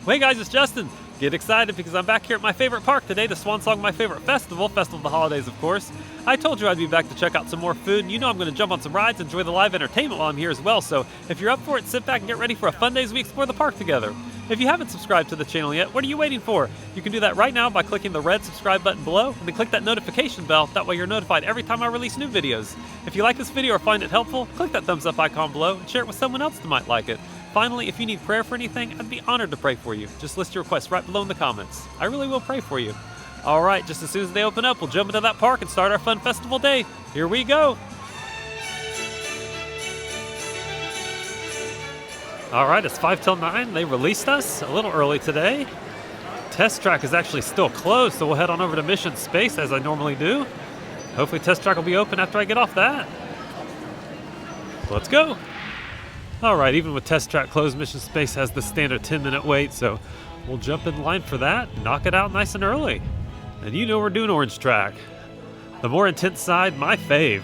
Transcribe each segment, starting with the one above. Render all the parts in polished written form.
Hey guys, it's Justin. Get excited because I'm back here at my favorite park today to swan song my favorite festival of the holidays, of course. I told you I'd be back to check out some more food, and you know I'm going to jump on some rides, enjoy the live entertainment while I'm here as well, so if you're up for it, sit back and get ready for a fun day as we explore the park together. If you haven't subscribed to the channel yet, what are you waiting for? You can do that right now by clicking the red subscribe button below, and then click that notification bell, that way you're notified every time I release new videos. If you like this video or find it helpful, click that thumbs up icon below and share it with someone else that might like it. Finally, if you need prayer for anything, I'd be honored to pray for you. Just list your requests right below in the comments. I really will pray for you. Alright, just as soon as they open up, we'll jump into that park and start our fun festival day. Here we go! Alright, it's 5 till 9. They released us a little early today. Test track is actually still closed, so we'll head on over to Mission Space as I normally do. Hopefully test track will be open after I get off that. Let's go! Alright, even with test track closed, Mission Space has the standard 10-minute wait, so we'll jump in line for that, knock it out nice and early. And you know we're doing orange track. The more intense side, my fave.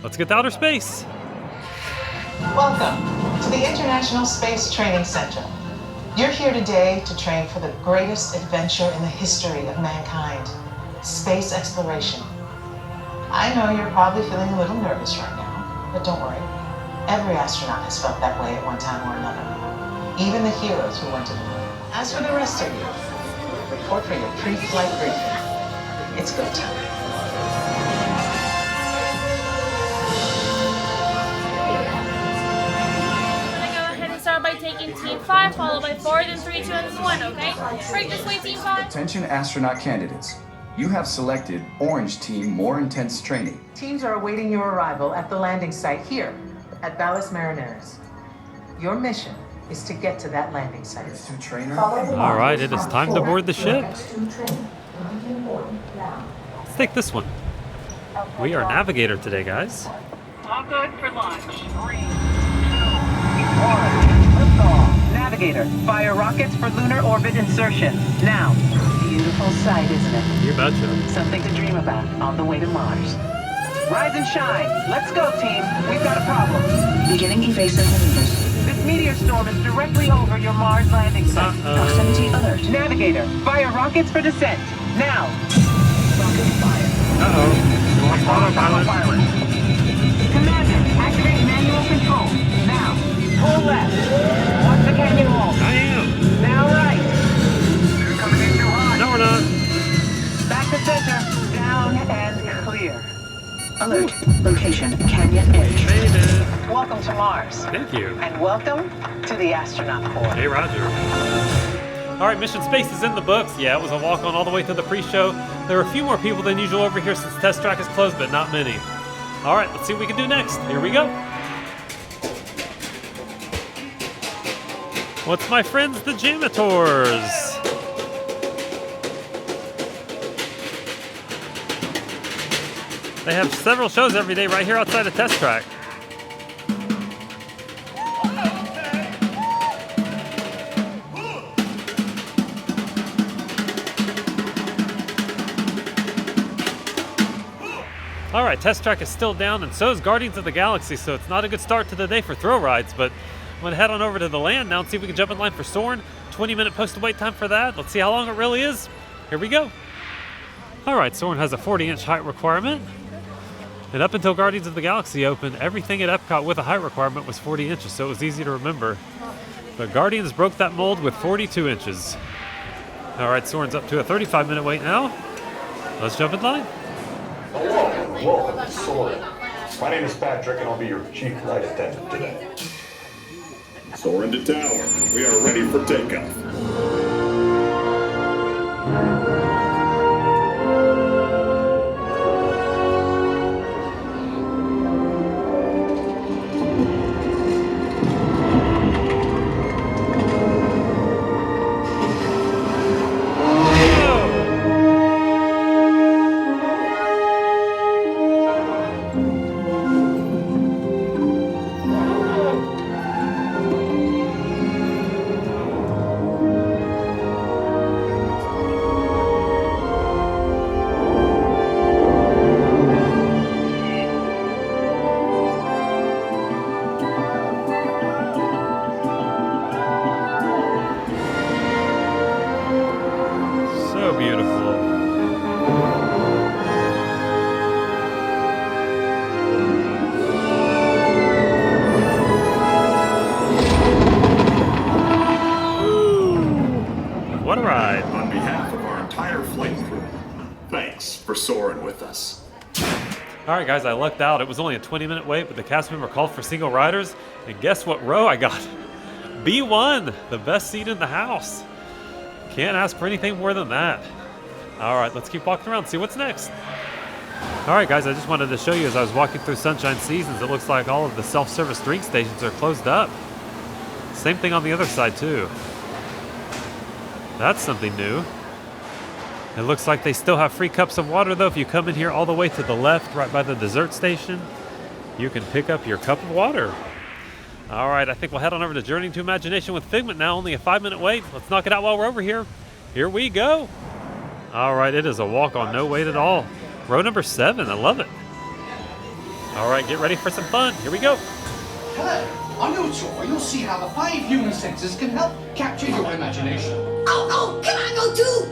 Let's get to outer space. Welcome to the International Space Training Center. You're here today to train for the greatest adventure in the history of mankind, space exploration. I know you're probably feeling a little nervous right now, but don't worry. Every astronaut has felt that way at one time or another, even the heroes who went to the moon. As for the rest of you, report for your pre-flight briefing. It's go time. I'm gonna go ahead and start by taking Team 5, followed by 4, then 3, 2, and 1, okay? Right this way, Team 5. Attention astronaut candidates. You have selected Orange Team More Intense Training. Teams are awaiting your arrival at the landing site here at Valles Marineris. Your mission is to get to that landing site. Alright, it is time to board the ship. Let's take this one. We are Navigator today, guys. All good for launch. 3, 2, 1, liftoff. Navigator, fire rockets for lunar orbit insertion. Now. Beautiful sight, isn't it? You betcha. Something to dream about on the way to Mars. Rise and shine. Let's go, team. We've got a problem. Beginning evasive maneuvers. This meteor storm is directly over your Mars landing site. Proximity alert. Navigator, fire rockets for descent. Now. Rocket fire. Uh-oh. Autopilot. Commander, activate manual control. Now. Pull left. Watch the canyon wall. I am. Now right. You're coming in too hot. No, we're not. Back to center. Down and clear. Alert. Location, Canyon Edge. Made it. Welcome to Mars. Thank you. And welcome to the Astronaut Corps. Hey, Roger. Alright, Mission Space is in the books. Yeah, it was a walk-on all the way to the pre-show. There are a few more people than usual over here since test track is closed, but not many. Alright, let's see what we can do next. Here we go. What's my friends, the Janitors? They have several shows every day right here outside the test track. Alright, test track is still down, and so is Guardians of the Galaxy, so it's not a good start to the day for throw rides, but I'm going to head on over to the land now and see if we can jump in line for Soarin'. 20-minute posted wait time for that. Let's see how long it really is. Here we go. Alright, Soarin' has a 40-inch height requirement. And up until Guardians of the Galaxy opened, everything at Epcot with a height requirement was 40 inches, so it was easy to remember. But Guardians broke that mold with 42 inches. Alright, Soarin's up to a 35-minute wait now. Let's jump in line. Hello, and welcome to Soarin'. My name is Patrick, and I'll be your chief flight attendant today. Soarin' to tower. We are ready for takeoff. soaring with us. Alright guys, I lucked out. It was only a 20-minute wait, but the cast member called for single riders. And guess what row I got? B1, the best seat in the house. Can't ask for anything more than that. Alright, let's keep walking around, see what's next. Alright guys, I just wanted to show you as I was walking through Sunshine Seasons, it looks like all of the self-service drink stations are closed up. Same thing on the other side too. That's something new. It looks like they still have free cups of water though. If you come in here all the way to the left, right by the dessert station, you can pick up your cup of water. Alright, I think we'll head on over to Journey to Imagination with Figment now. Only a 5-minute wait. Let's knock it out while we're over here. Here we go. Alright, it is a walk on no wait at all. Row number 7, I love it. Alright, get ready for some fun. Here we go. Hello, on your tour you'll see how the 5 human senses can help capture your imagination. Oh, can I go too?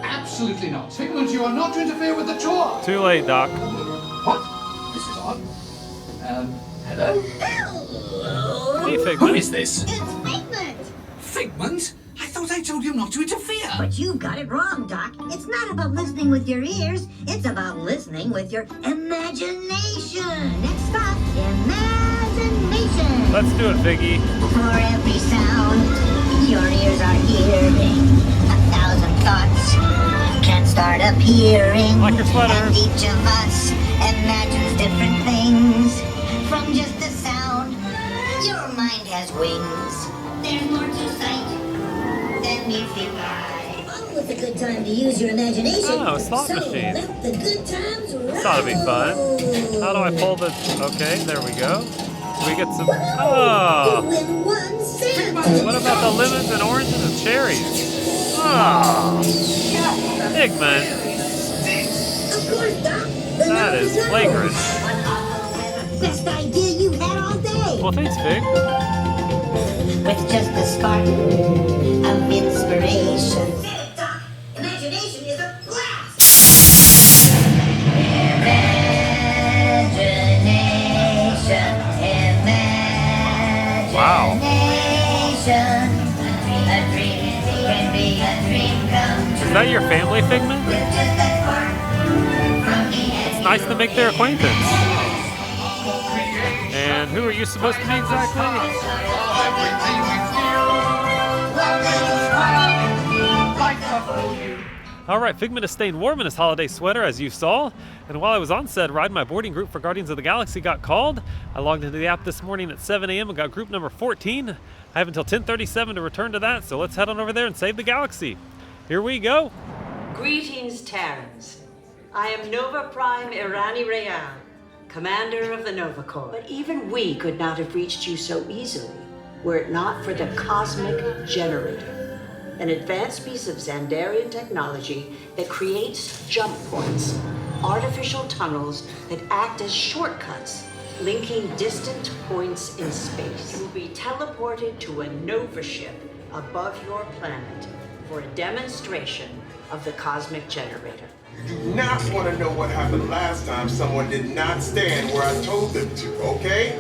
Absolutely not. Figment, you are not to interfere with the tour. Too late, Doc. What? This is odd. Hello? Hello? Hey, Figment. Who is this? It's Figment. Figment? I thought I told you not to interfere. But you got it wrong, Doc. It's not about listening with your ears. It's about listening with your imagination. Next stop, imagination. Let's do it, Figgy. For every sound, your ears are hearing. 1,000 thoughts can start appearing. Like your sweater. And each of us imagines different things from just a sound. Your mind has wings. There's more to sight than meets the eye. Oh, it's a good time to use your imagination. Oh, a slot machine. Let the good times roll. This ought to be fun. How do I pull the... Okay, there we go. We get some... Oh! You win 1 cent. What about the lemons and oranges and cherries? Oh! Figment. Of course, Doc. That is flagrant. Best idea you've had all day. Well, thanks, Fig. With just a spark of inspiration. Doc, imagination is a blast. Imagination. Wow. A dream can be a dream come true. Is that your family, Figment? With just a spark from the It's nice to make their acquaintance. And who are you supposed to be exactly? Alright, Figment is staying warm in his holiday sweater, as you saw. And while I was on said ride, my boarding group for Guardians of the Galaxy got called. I logged into the app this morning at 7 a.m. and got group number 14. I have until 10:37 to return to that, so let's head on over there and save the galaxy. Here we go. Greetings, Terrans. I am Nova Prime Irani Rayan, commander of the Nova Corps. But even we could not have reached you so easily were it not for the Cosmic Generator, an advanced piece of Xandarian technology that creates jump points, artificial tunnels that act as shortcuts, linking distant points in space. You will be teleported to a Nova ship above your planet for a demonstration of the Cosmic Generator. You do not want to know what happened last time someone did not stand where I told them to, okay?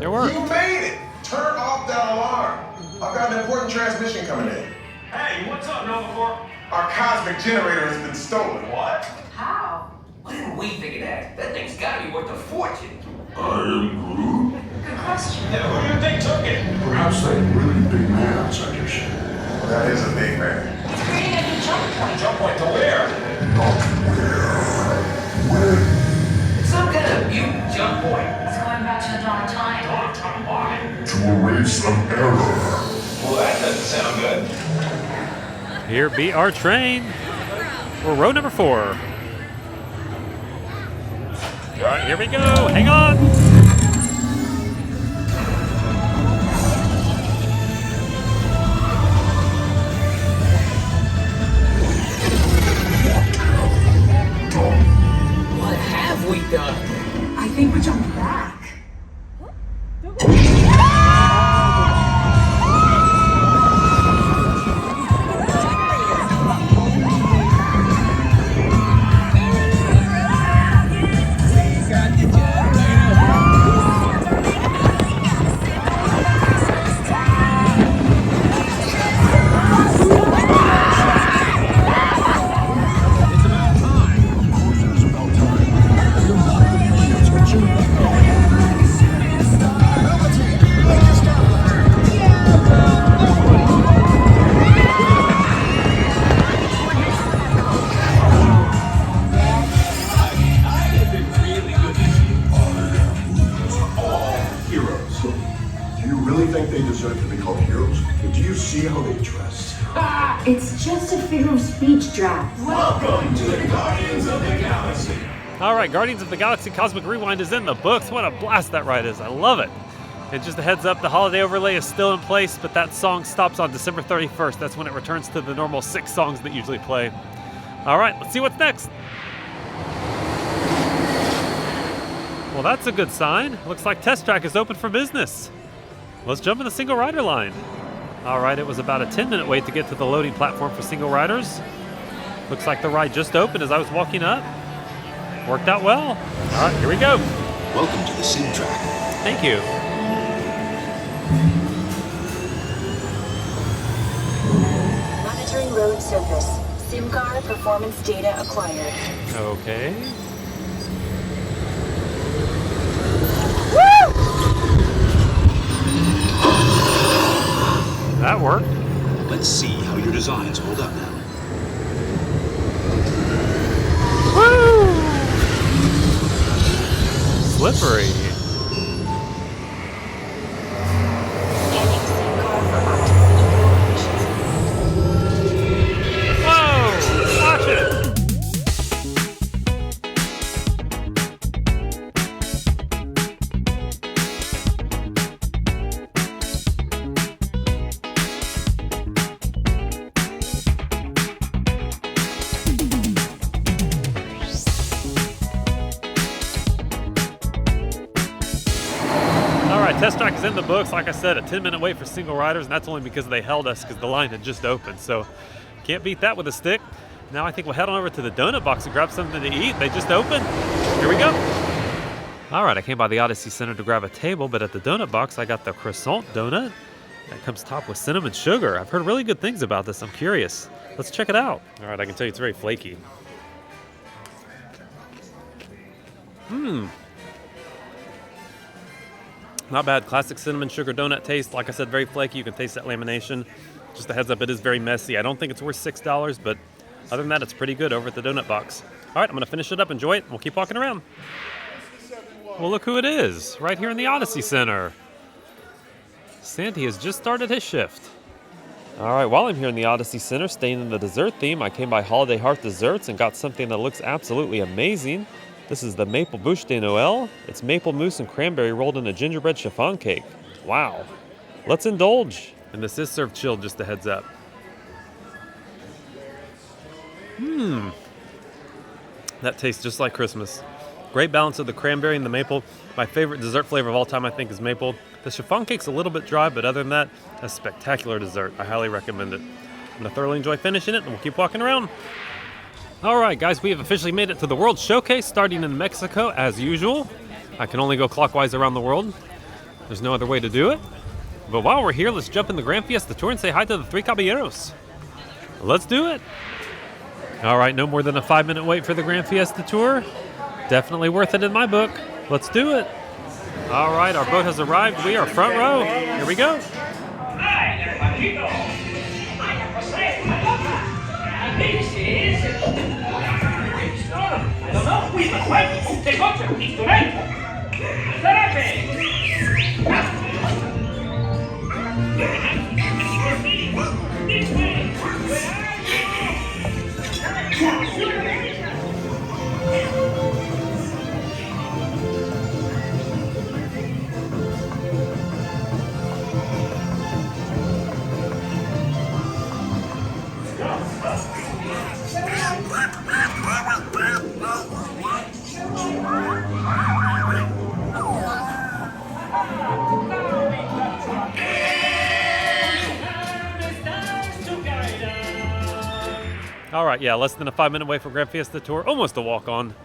It worked. You made it! Turn off that alarm. I've got an important transmission coming in. Hey, what's up, Nova Corps? Our cosmic generator has been stolen. What? How? Why didn't we figure that? That thing's gotta be worth a fortune. I am Groot. Good question. Yeah, who do you think took it? Perhaps that really big man outside your ship. Well, that is a big man. It's creating a new jump point. Jump point to where? Not where. It's some kind of mutant jump point. It's going back to the dawn of time. Dawn of time, why? To erase an error. Well, that doesn't sound good. Here be our train. We're row number 4. All right, here we go. Hang on. What have we done? I think we jumped back. they deserve to be called heroes? Do you see how they dress? It's just a figure of speech, Drax. Welcome to the Guardians of the Galaxy. All right, Guardians of the Galaxy Cosmic Rewind is in the books. What a blast that ride is. I love it. And just a heads up, the holiday overlay is still in place, but that song stops on December 31st. That's when it returns to the normal 6 songs that usually play. All right, let's see what's next. Well, that's a good sign. Looks like Test Track is open for business. Let's jump in the single rider line. All right, it was about a 10-minute wait to get to the loading platform for single riders. Looks like the ride just opened as I was walking up. Worked out well. All right, here we go. Welcome to the Sim Track. Thank you. Monitoring road surface. SimCar performance data acquired. Okay. That worked. Let's see how your designs hold up now. Woo! Slippery. Whoa! Watch it! Test Track is in the books. Like I said, a 10-minute wait for single riders, and that's only because they held us because the line had just opened. So can't beat that with a stick. Now I think we'll head on over to the donut box and grab something to eat. They just opened. Here we go. All right, I came by the Odyssey Center to grab a table, but at the donut box, I got the croissant donut that comes topped with cinnamon sugar. I've heard really good things about this. I'm curious. Let's check it out. All right, I can tell you it's very flaky. Not bad. Classic cinnamon sugar donut taste. Like I said, very flaky. You can taste that lamination. Just a heads up, it is very messy. I don't think it's worth $6, but other than that, it's pretty good over at the donut box. All right, I'm going to finish it up, enjoy it, and we'll keep walking around. Well, look who it is, right here in the Odyssey Center. Santy has just started his shift. All right, while I'm here in the Odyssey Center, staying in the dessert theme, I came by Holiday Hearth Desserts and got something that looks absolutely amazing. This is the Maple Bûche de Noël. It's maple mousse and cranberry rolled in a gingerbread chiffon cake. Wow. Let's indulge. And this is served chilled, just a heads up. That tastes just like Christmas. Great balance of the cranberry and the maple. My favorite dessert flavor of all time, I think, is maple. The chiffon cake's a little bit dry, but other than that, a spectacular dessert. I highly recommend it. I'm going to thoroughly enjoy finishing it, and we'll keep walking around. All right, guys, we have officially made it to the World Showcase, starting in Mexico, as usual. I can only go clockwise around the world. There's no other way to do it. But while we're here, let's jump in the Grand Fiesta Tour and say hi to the Three Caballeros. Let's do it. All right, no more than a 5-minute wait for the Grand Fiesta Tour. Definitely worth it in my book. Let's do it. All right, our boat has arrived. We are front row. Here we go. This is... I don't know. We must wait. The culture is too late. This way. All right, yeah, less than a 5-minute wait for Grand Fiesta Tour, almost a walk-on.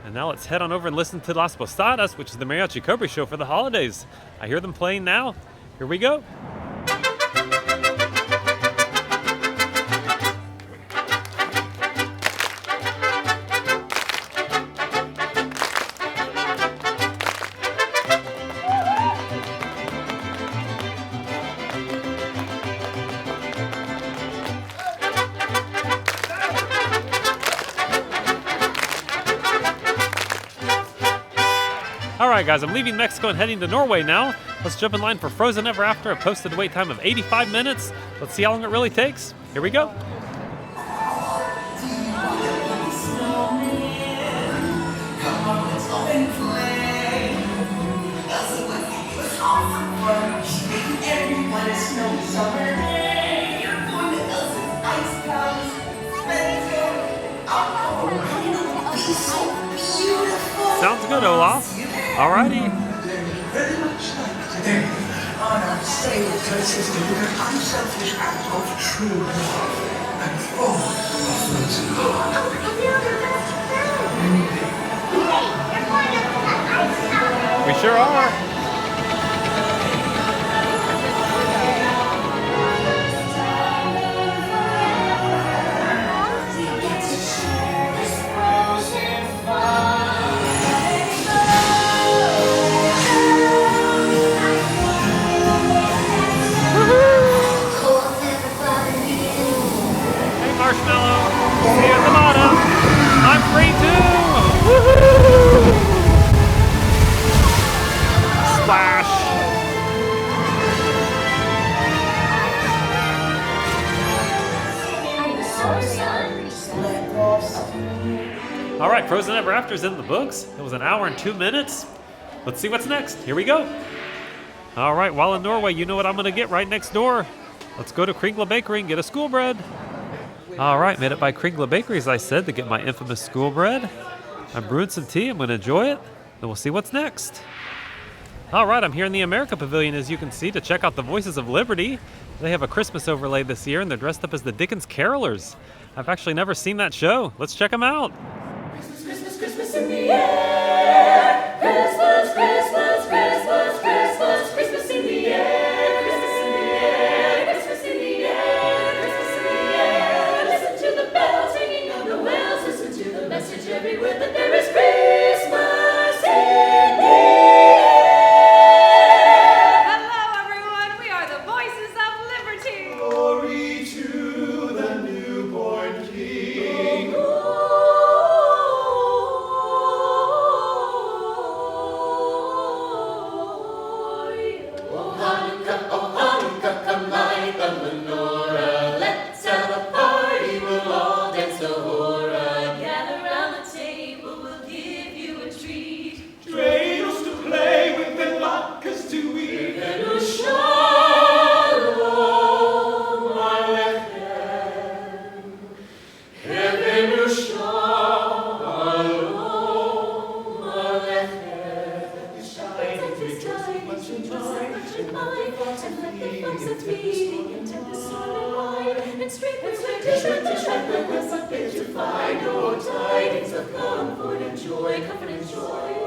And now let's head on over and listen to Las Posadas, which is the Mariachi Cobra show for the holidays. I hear them playing now. Here we go. All Alright guys, I'm leaving Mexico and heading to Norway now. Let's jump in line for Frozen Ever After, a posted wait time of 85 minutes. Let's see how long it really takes. Here we go. Sounds good, Olaf. Alrighty. Very much like today, on our stable consistent with an unselfish act of true love and full of frozen heart. We sure are. Marshmallow, see you at the bottom. I'm free too. Woohoo! Splash. All right, Frozen Ever After's in the books. It was an hour and 2 minutes. Let's see what's next. Here we go. All right, while in Norway, you know what I'm gonna get right next door. Let's go to Kringle Bakery and get a school bread. All right, made it by Kringle Bakery, as I said, to get my infamous school bread. I'm brewing some tea. I'm going to enjoy it. Then we'll see what's next. All right, I'm here in the America Pavilion, as you can see, to check out the Voices of Liberty. They have a Christmas overlay this year, and they're dressed up as the Dickens Carolers. I've actually never seen that show. Let's check them out. Christmas, Christmas, Christmas in the air. Christmas, Christmas, Christmas, Christmas, Christmas in the air. Everywhere that there is Christmas in the air. Hello, everyone. We are the Voices of Liberty. Glory to the newborn King. Oh, Hanukkah, come light the menorah. Let's have a party. We'll all dance the hora. Dreidels to play with and latkes to eat. Hebenu shalom alechem. Hebenu shalom alechem. The shine and rejoicing, much in joy, and let the fox that's feeding and tempest on wine, and straight to shred, where was a bit to find, oh, tidings of comfort and joy, comfort and joy.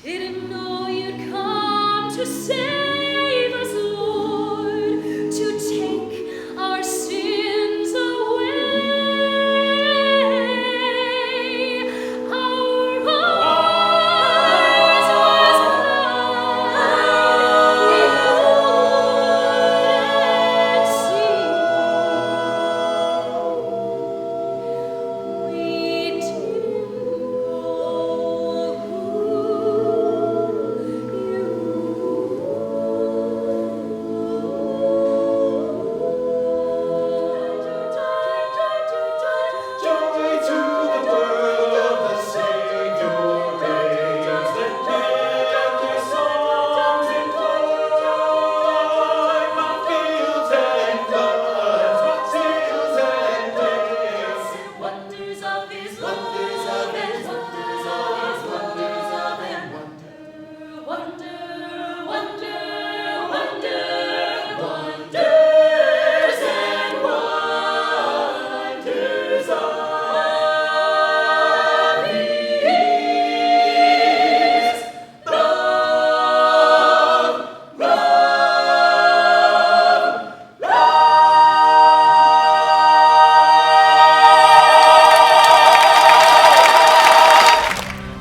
Didn't know you'd come to save us, Lord, to take our sins away. Our eyes was blind, we didn't know who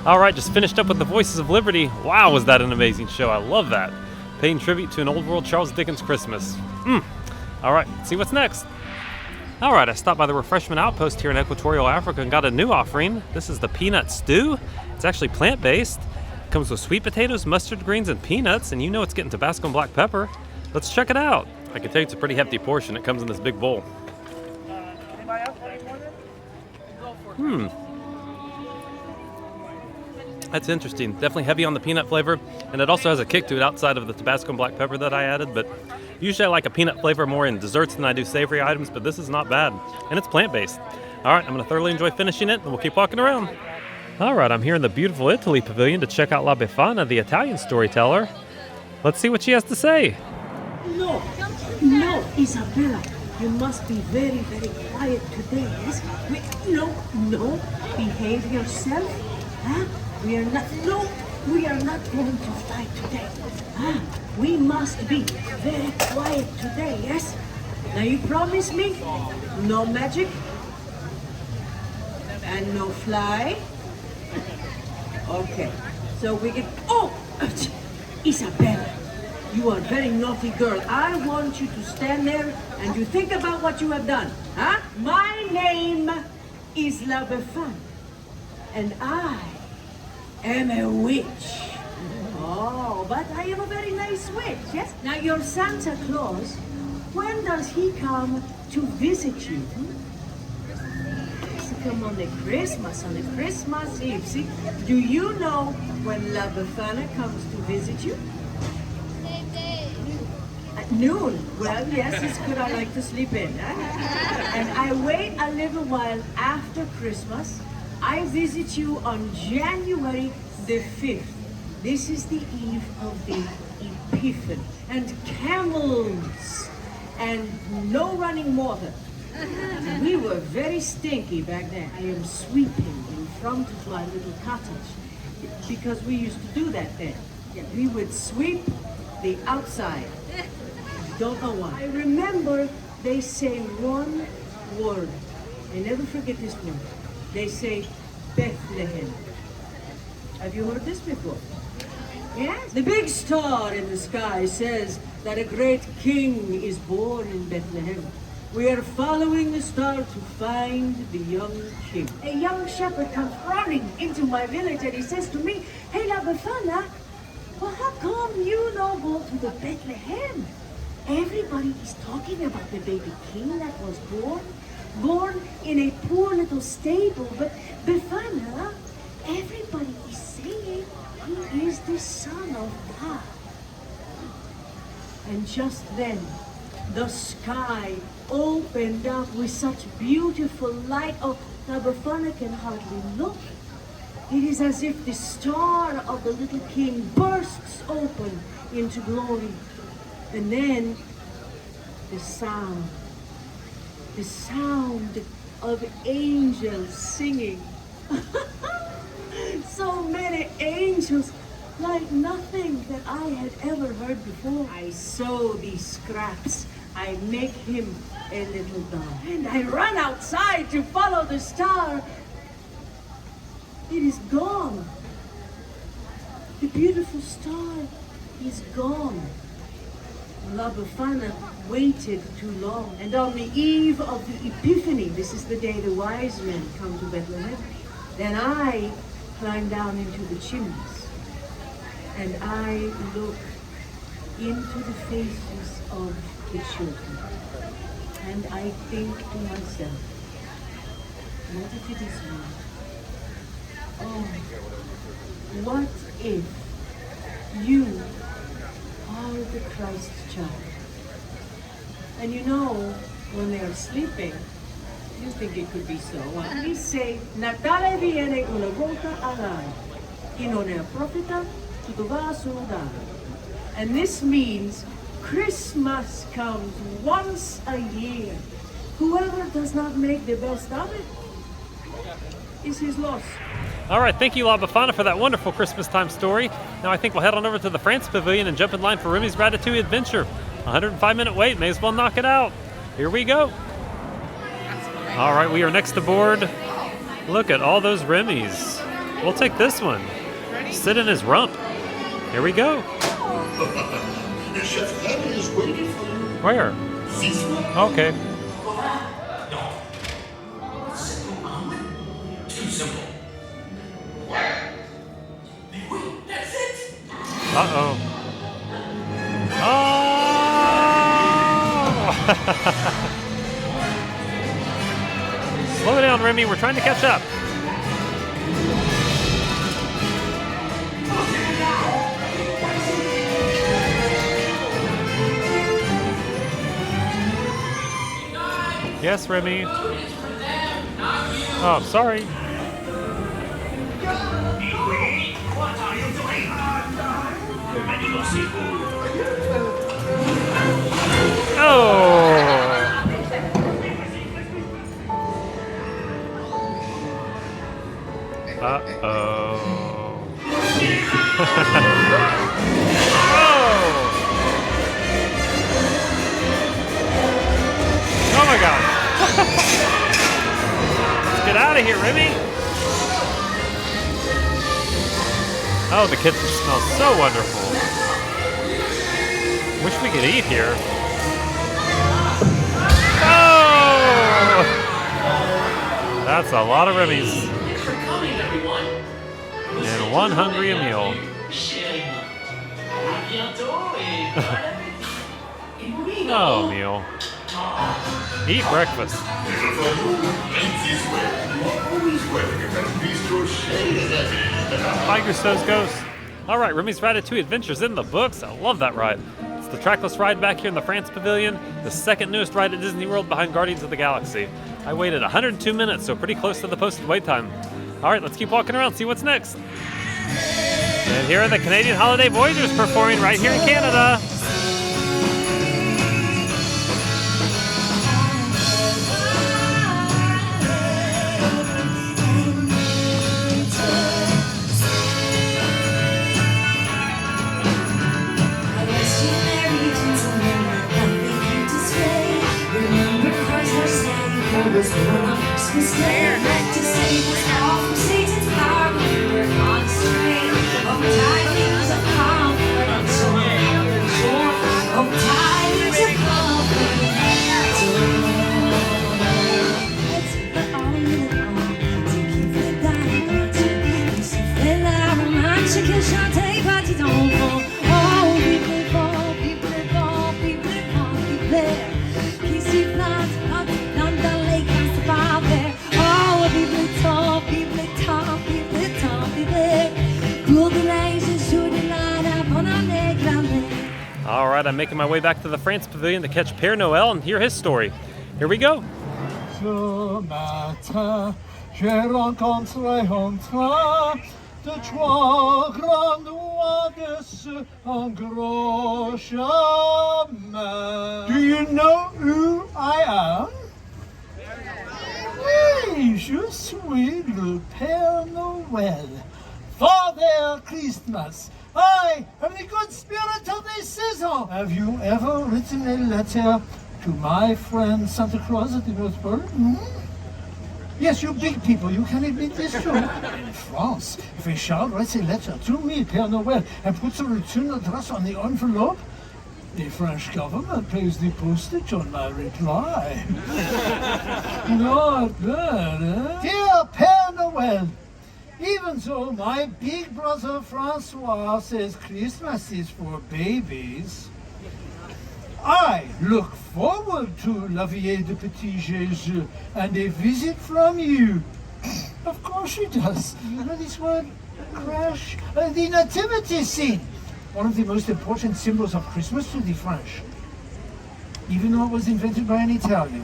All right, just finished up with the Voices of Liberty. Wow, was that an amazing show. I love that. Paying tribute to an old world Charles Dickens Christmas. All right, let's see what's next. All right, I stopped by the refreshment outpost here in Equatorial Africa and got a new offering. This is the peanut stew. It's actually plant-based. It comes with sweet potatoes, mustard greens, and peanuts, and you know it's getting Tabasco and black pepper. Let's check it out. I can tell you it's a pretty hefty portion. It comes in this big bowl. That's interesting. Definitely heavy on the peanut flavor, and it also has a kick to it outside of the Tabasco and black pepper that I added, but usually I like a peanut flavor more in desserts than I do savory items, but this is not bad, and it's plant-based. All right, I'm going to thoroughly enjoy finishing it, and we'll keep walking around. All right, I'm here in the beautiful Italy pavilion to check out La Befana, the Italian storyteller. Let's see what she has to say. No, Isabella, you must be very, very quiet today, yes? No, behave yourself, huh? We are not going to fight today. We must be very quiet today, yes? Now you promise me no magic and no fly? Okay, so we can... Oh! Isabella, you are a very naughty girl. I want you to stand there and you think about what you have done, huh? My name is La Befana, and I am a witch. Oh, but I am a very nice witch, yes? Now, your Santa Claus, when does he come to visit you? He come on the Christmas Eve. See, do you know when La Befana comes to visit you? At noon. Well, yes, it's good. I like to sleep in. Huh? And I wait a little while after Christmas. I visit you on January the 5th. This is the eve of the Epiphany. And camels and no running water. We were very stinky back then. I am sweeping in front of my little cottage because we used to do that then. We would sweep the outside. Don't know why. I remember they say one word. I never forget this word. They say Bethlehem. Have you heard this before? Yes. The big star in the sky says that a great king is born in Bethlehem. We are following the star to find the young king. A young shepherd comes running into my village and he says to me, "Hey, La Befana, well, how come you don't go to the Bethlehem? Everybody is talking about the baby king that was born in a poor little stable, but Befana, everybody is saying he is the Son of God." And just then, the sky opened up with such beautiful light. Oh, La Befana can hardly look. It is as if the star of the little king bursts open into glory. And then the sound of angels singing. So many angels, like nothing that I had ever heard before. I sew these scraps. I make him a little doll. And I run outside to follow the star. It is gone. The beautiful star is gone. La Befana waited too long. And on the eve of the Epiphany, this is the day the wise men come to Bethlehem, then I climb down into the chimneys and I look into the faces of the children. And I think to myself, what if it is me? Oh, what if you are the Christ child? And you know, when they are sleeping, you think it could be so. We say, Natale viene una volta all'anno, chi non è profeta, tutto va a sudare. And this means Christmas comes once a year. Whoever does not make the best of it is his loss. All right, thank you, La Befana, for that wonderful Christmas time story. Now I think we'll head on over to the France Pavilion and jump in line for Remy's Ratatouille Adventure. 105-minute wait, may as well knock it out. Here we go. All right, we are next aboard. Look at all those Remys. We'll take this one. Sit in his rump. Here we go. Chef Abby is waiting for you. Where? This one? Okay. Too simple. Wait, that's it. Uh-oh. Oh! Slow down, Remy. We're trying to catch up. Yes, Remy. Oh, sorry. What are you doing? Oh! Uh-oh. Oh my God. Let's get out of here, Remy. Oh, the kitchen smells so wonderful. Wish we could eat here. Oh! That's a lot of Remy's. Thanks for coming, everyone. And one hungry meal. Oh, meal. Eat breakfast. Bye, Gusteau's Ghost. All right, Remy's Ratatouille Adventures in the books. I love that ride. It's the trackless ride back here in the France Pavilion, the second newest ride at Disney World behind Guardians of the Galaxy. I waited 102 minutes, so pretty close to the posted wait time. All right, let's keep walking around, see what's next. And here are the Canadian Holiday Voyagers performing right here in Canada. All right, I'm making my way back to the France Pavilion to catch Père Noël and hear his story. Here we go. Ce matin, j'ai rencontré en train de trois grands oies en gros chemin. Do you know who I am? Oui, je suis le Père Noël. Father Christmas. I am the good spirit of this season. Have you ever written a letter to my friend Santa Claus at the North Pole? Yes, you big people, you can admit this too. In France, if a child writes a letter to me, Père Noël, and puts a return address on the envelope, the French government pays the postage on my reply. Not bad, eh? Dear Père Noël, even though my big brother Francois says Christmas is for babies, I look forward to La Vieille de Petit Jésus and a visit from you. Of course she does. You know this word, crash? The nativity scene. One of the most important symbols of Christmas to the French. Even though it was invented by an Italian.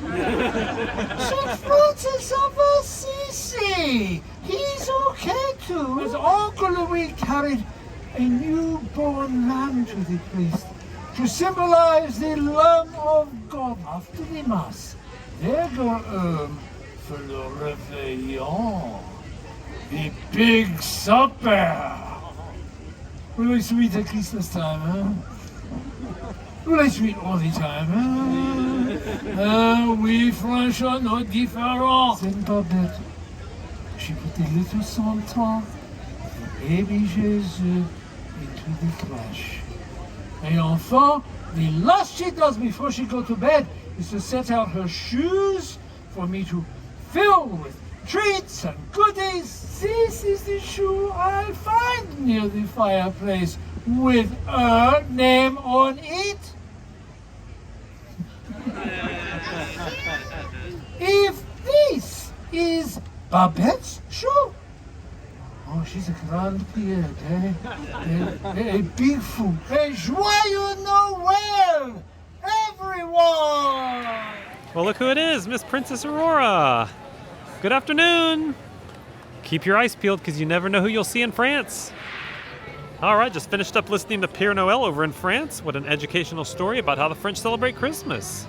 St. Francis of Assisi! He's okay too, as Uncle Louis carried a newborn lamb to the priest to symbolize the Lamb of God. After the Mass, they go for le réveillon, the big supper. Really sweet at Christmas time, huh? Really sweet all the time, huh? We French are not different. C'est une babette. she put the little Santa of the baby Jesus into the flesh. And enfin, the last she does before she goes to bed is to set out her shoes for me to fill with treats and goodies. This is the shoe I find near the fireplace with her name on it. If this is Babette's shoe, oh, she's a grande pied, a big fool, a joyeux Noël, everyone! Well, look who it is, Miss Princess Aurora. Good afternoon. Keep your eyes peeled because you never know who you'll see in France. All right, just finished up listening to Père Noël over in France. What an educational story about how the French celebrate Christmas.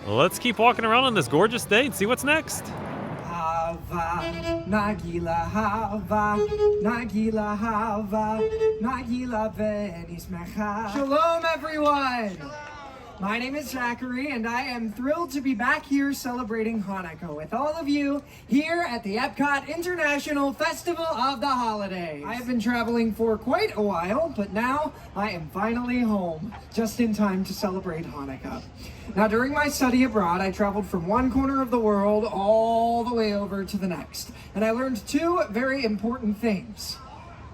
Let's keep walking around on this gorgeous day and see what's next. Hava, Nagila Hava, Nagila Hava, Nagila Venismecha. Shalom, everyone! My name is Zachary, and I am thrilled to be back here celebrating Hanukkah with all of you here at the Epcot International Festival of the Holidays. I have been traveling for quite a while, but now I am finally home, just in time to celebrate Hanukkah. Now, during my study abroad, I traveled from one corner of the world all the way over to the next, and I learned two very important things.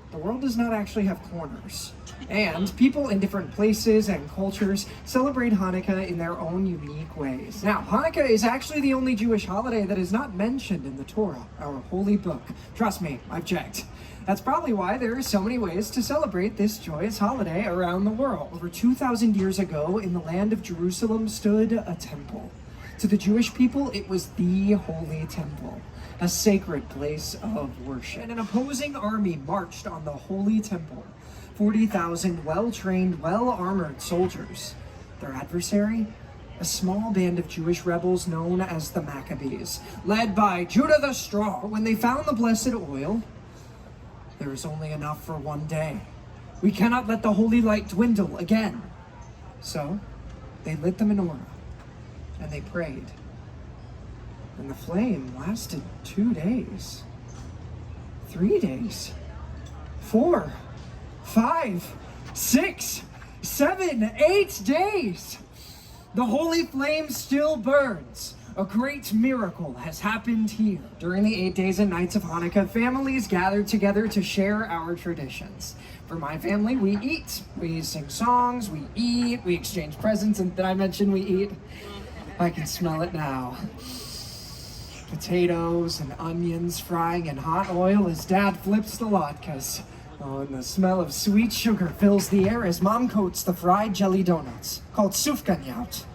The world does not actually have corners. And people in different places and cultures celebrate Hanukkah in their own unique ways. Now, Hanukkah is actually the only Jewish holiday that is not mentioned in the Torah, our holy book. Trust me, I've checked. That's probably why there are so many ways to celebrate this joyous holiday around the world. Over 2,000 years ago, in the land of Jerusalem stood a temple. To the Jewish people, it was the holy temple, a sacred place of worship. And an opposing army marched on the holy temple. 40,000 well-trained, well-armored soldiers. Their adversary? A small band of Jewish rebels known as the Maccabees, led by Judah the Strong. When they found the blessed oil, there is only enough for one day. We cannot let the holy light dwindle again. So, they lit the menorah, and they prayed. And the flame lasted 2 days, 3 days, 4, 5, 6, 7, 8 days. The holy flame still burns. A great miracle has happened here. During the 8 days and nights of Hanukkah, families gathered together to share our traditions. For my family, we eat. We sing songs, we eat, we exchange presents, and did I mention we eat? I can smell it now. Potatoes and onions frying in hot oil as Dad flips the latkes. Oh, and the smell of sweet sugar fills the air as Mom coats the fried jelly donuts, called sufganyaut.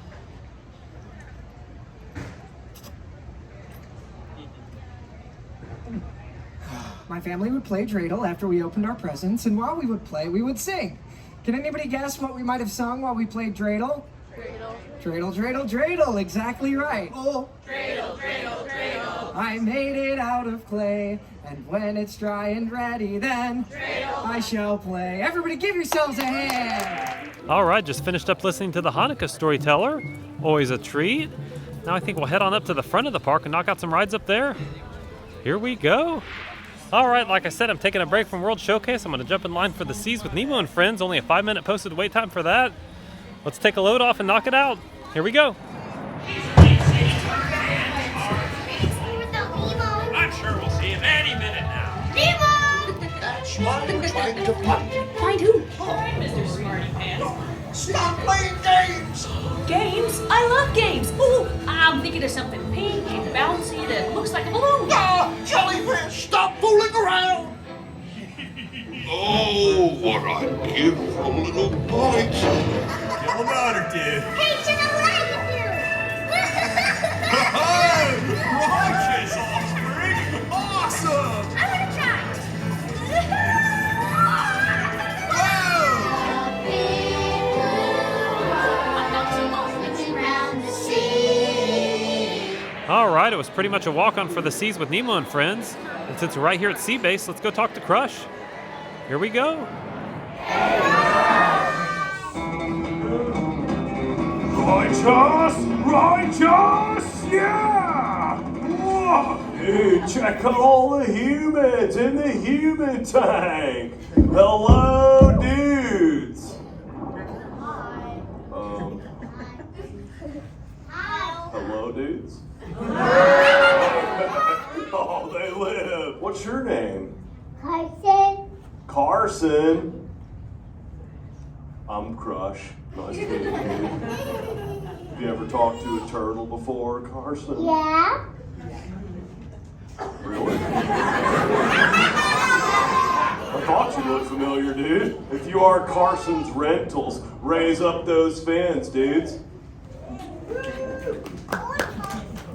My family would play dreidel after we opened our presents, and while we would play, we would sing. Can anybody guess what we might have sung while we played dreidel? Dreidel, dreidel, dreidel, exactly right. Oh, Dreidel, dreidel, dreidel. I made it out of clay, and when it's dry and ready, then dreidel I shall play. Everybody give yourselves a hand. All right, just finished up listening to the Hanukkah storyteller. Always a treat. Now I think we'll head on up to the front of the park and knock out some rides up there. Here we go. All right, like I said, I'm taking a break from World Showcase. I'm going to jump in line for the Seas with Nemo and Friends. Only a 5-minute posted wait time for that. Let's take a load off and knock it out. Here we go. I'm sure we'll see him any minute now. Nemo! That's why we're trying to find him. Find who? Mr. Smarty Pants. Stop playing games! Games? I love games. Ooh, I'm thinking of something pink and bouncy that looks like a balloon. Ah, jellyfish, stop fooling around! Oh, what I'd give for a little bite. Give him out or two. Hey, to the right of you! Righteous offspring! Awesome! I'm gonna try. All right, it was pretty much a walk-on for the Seas with Nemo and Friends. And since we're right here at Sea Base, let's go talk to Crush. Here we go. Righteous! Righteous! Yeah! Whoa, Dude, check out all the humans in the human tank. Hello, dudes. Hello, dudes. Oh, they live. What's your name? Carson. Carson. I'm Crush. Nice to meet you. Have you ever talked to a turtle before, Carson? Yeah. Really? I thought you looked familiar, dude. If you are Carson's Rentals, raise up those fins, dudes.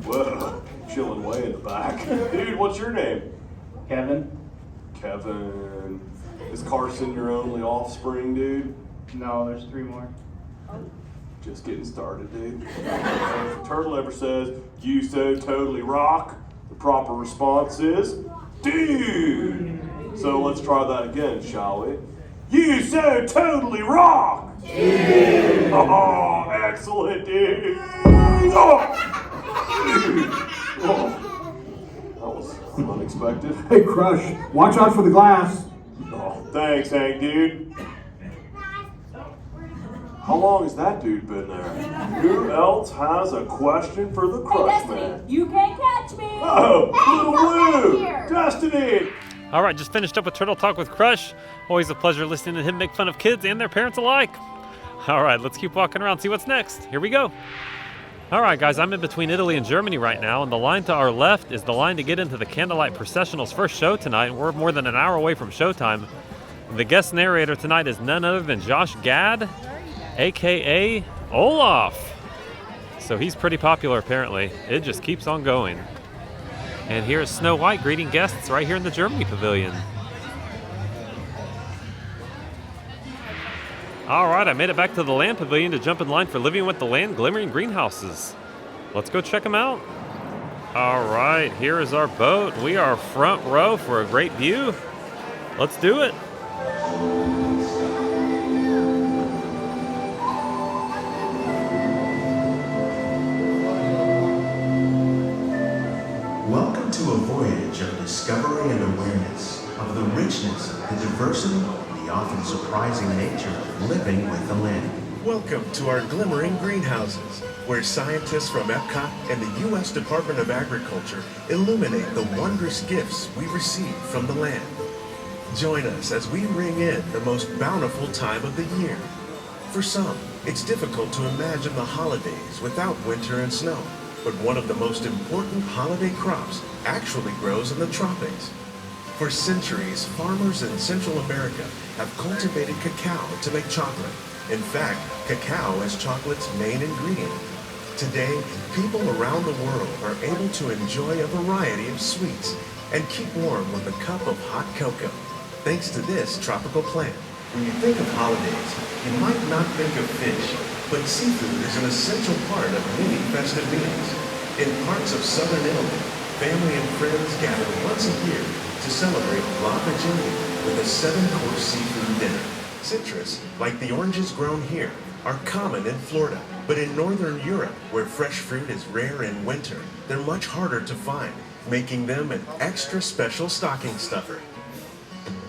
Whoa, chilling way in the back. Dude, what's your name? Kevin. Kevin. Is Carson your only offspring, dude? No, there's 3 more. Just getting started, dude. If a turtle ever says, "You so totally rock," the proper response is, "Dude!" So let's try that again, shall we? "You so totally rock!" Dude! Oh, excellent, dude! Oh! Dude! Oh. That was unexpected. Hey, Crush, watch out for the glass. Oh, thanks, Hank, dude. How long has that dude been there? Who else has a question for the Crush Man? You can't catch me. Oh, Little Blue! Destiny! All right, just finished up with Turtle Talk with Crush. Always a pleasure listening to him make fun of kids and their parents alike. All right, let's keep walking around, see what's next. Here we go. All right, guys, I'm in between Italy and Germany right now, and the line to our left is the line to get into the Candlelight Processional's first show tonight. We're more than an hour away from showtime. The guest narrator tonight is none other than Josh Gad, a.k.a. Olaf. So he's pretty popular, apparently. It just keeps on going. And here's Snow White greeting guests right here in the Germany Pavilion. All right, I made it back to the Land Pavilion to jump in line for Living with the Land Glimmering Greenhouses. Let's go check them out. All right, here is our boat. We are front row for a great view. Let's do it. Welcome to a voyage of discovery and awareness of the richness, the diversity, and the often surprising nature of living with the land. Welcome to our glimmering greenhouses, where scientists from EPCOT and the U.S. Department of Agriculture illuminate the wondrous gifts we receive from the land. Join us as we ring in the most bountiful time of the year. For some, it's difficult to imagine the holidays without winter and snow. But one of the most important holiday crops actually grows in the tropics. For centuries, farmers in Central America have cultivated cacao to make chocolate. In fact, cacao is chocolate's main ingredient. Today, people around the world are able to enjoy a variety of sweets and keep warm with a cup of hot cocoa, thanks to this tropical plant. When you think of holidays, you might not think of fish, but seafood is an essential part of many festive meals. In parts of southern Italy, family and friends gather once a year to celebrate La Vigilia with a 7-course seafood dinner. Citrus, like the oranges grown here, are common in Florida, but in northern Europe, where fresh fruit is rare in winter, they're much harder to find, making them an extra special stocking stuffer.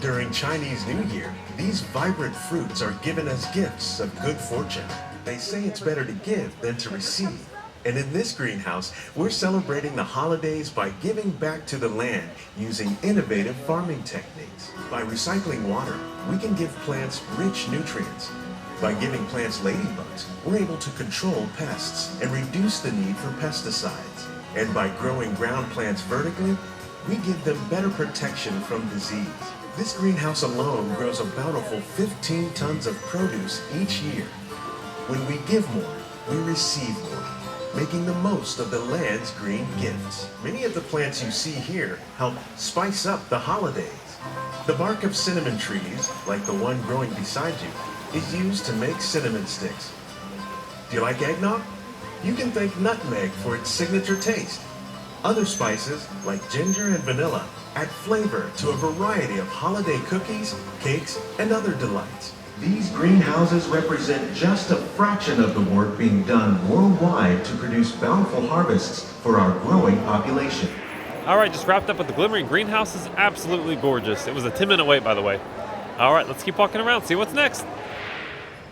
During Chinese New Year, these vibrant fruits are given as gifts of good fortune. They say it's better to give than to receive. And in this greenhouse, we're celebrating the holidays by giving back to the land using innovative farming techniques. By recycling water, we can give plants rich nutrients. By giving plants ladybugs, we're able to control pests and reduce the need for pesticides. And by growing ground plants vertically, we give them better protection from disease. This greenhouse alone grows a bountiful 15 tons of produce each year. When we give more, we receive more, making the most of the land's green gifts. Many of the plants you see here help spice up the holidays. The bark of cinnamon trees, like the one growing beside you, is used to make cinnamon sticks. Do you like eggnog? You can thank nutmeg for its signature taste. Other spices, like ginger and vanilla, add flavor to a variety of holiday cookies, cakes, and other delights. These greenhouses represent just a fraction of the work being done worldwide to produce bountiful harvests for our growing population. All right, just wrapped up with the glimmering greenhouses. Absolutely gorgeous. It was a 10-minute wait, by the way. All right, let's keep walking around, see what's next.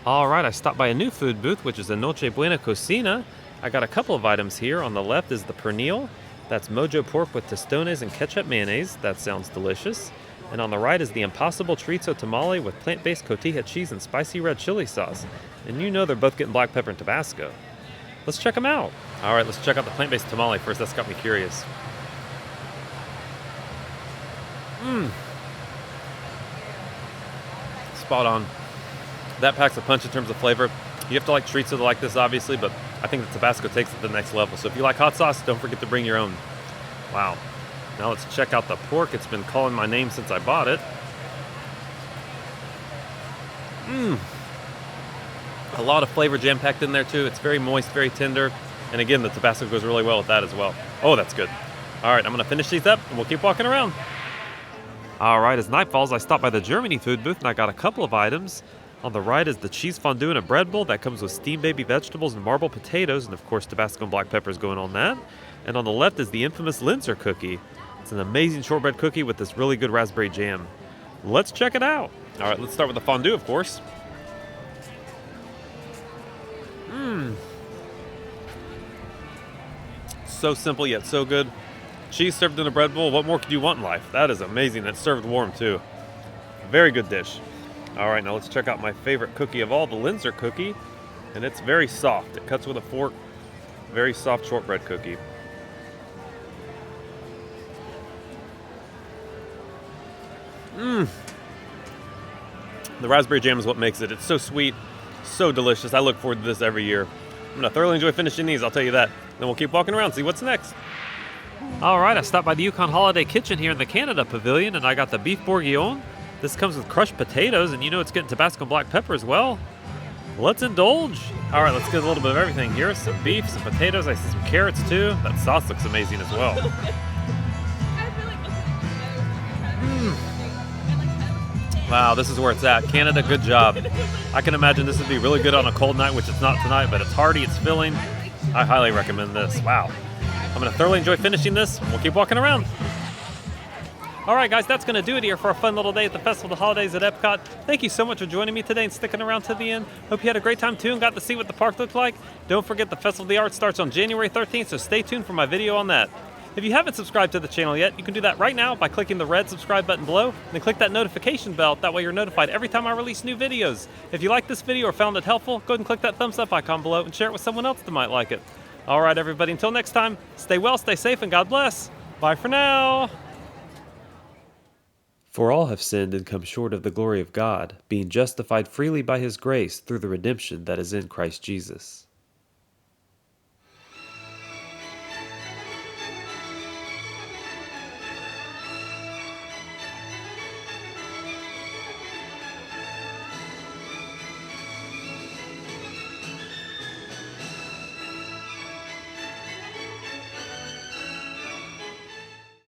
All right, I stopped by a new food booth, which is a Noche Buena Cocina. I got a couple of items here. On the left is the pernil. That's mojo pork with tostones and ketchup mayonnaise. That sounds delicious. And on the right is the Impossible Chorizo Tamale with plant-based cotija cheese and spicy red chili sauce. And you know they're both getting black pepper and Tabasco. Let's check them out. All right, let's check out the plant-based tamale first. That's got me curious. Spot on. That packs a punch in terms of flavor. You have to like chorizo to like this, obviously, but I think the Tabasco takes it to the next level. So if you like hot sauce, don't forget to bring your own. Wow. Now let's check out the pork. It's been calling my name since I bought it. A lot of flavor jam-packed in there too. It's very moist, very tender. And again, the Tabasco goes really well with that as well. Oh, that's good. All right, I'm gonna finish these up and we'll keep walking around. All right, as night falls, I stopped by the Germany food booth and I got a couple of items. On the right is the cheese fondue in a bread bowl that comes with steamed baby vegetables and marbled potatoes, and of course Tabasco and black peppers going on that. And on the left is the infamous Linzer cookie. It's an amazing shortbread cookie with this really good raspberry jam. Let's check it out. All right, let's start with the fondue, of course. So simple yet so good. Cheese served in a bread bowl. What more could you want in life? That is amazing. It's served warm too. Very good dish. All right, now let's check out my favorite cookie of all, the Linzer cookie. And it's very soft. It cuts with a fork. Very soft shortbread cookie. The raspberry jam is what makes it. It's so sweet, so delicious. I look forward to this every year. I'm gonna thoroughly enjoy finishing these, I'll tell you that. Then we'll keep walking around, see what's next. All right, I stopped by the Yukon Holiday Kitchen here in the Canada Pavilion, and I got the beef bourguignon. This comes with crushed potatoes, and you know it's getting Tabasco and black pepper as well. Let's indulge. All right, let's get a little bit of everything here. Some beef, some potatoes, I see some carrots too. That sauce looks amazing as well. Wow, this is where it's at. Canada, good job. I can imagine this would be really good on a cold night, which it's not tonight, but it's hearty, it's filling. I highly recommend this. Wow. I'm gonna thoroughly enjoy finishing this. We'll keep walking around. All right, guys, that's gonna do it here for a fun little day at the Festival of the Holidays at Epcot. Thank you so much for joining me today and sticking around to the end. Hope you had a great time too and got to see what the park looked like. Don't forget the Festival of the Arts starts on January 13th, so stay tuned for my video on that. If you haven't subscribed to the channel yet, you can do that right now by clicking the red subscribe button below, and then click that notification bell. That way you're notified every time I release new videos. If you like this video or found it helpful, go ahead and click that thumbs up icon below and share it with someone else that might like it. All right, everybody, until next time, stay well, stay safe, and God bless. Bye for now. For all have sinned and come short of the glory of God, being justified freely by his grace through the redemption that is in Christ Jesus.